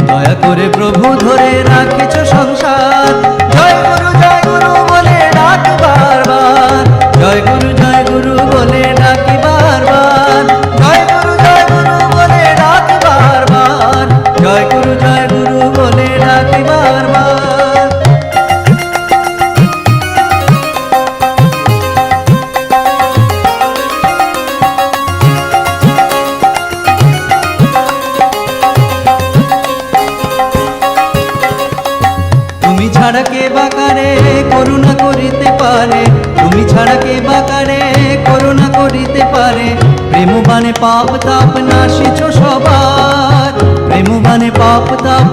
দয়া করে প্রভু ধরে রাখিছ সংসার। জয় গুরু বলে ডাকি বারবার, জয় গুরু বলে ডাকি বারবার, জয় গুরু বলে ডাকি বারবার, জয় গুরু বলে ডাকি বারবার। তুমি ছাড়া কে বাকারে করুণা করিতে পারে, তুমি ছাড়া কে বাকারে করুণা করিতে পারে। প্রেম বানে পাপ তাপ নাশিছ সবার, প্রেম বানে পাপ তাপ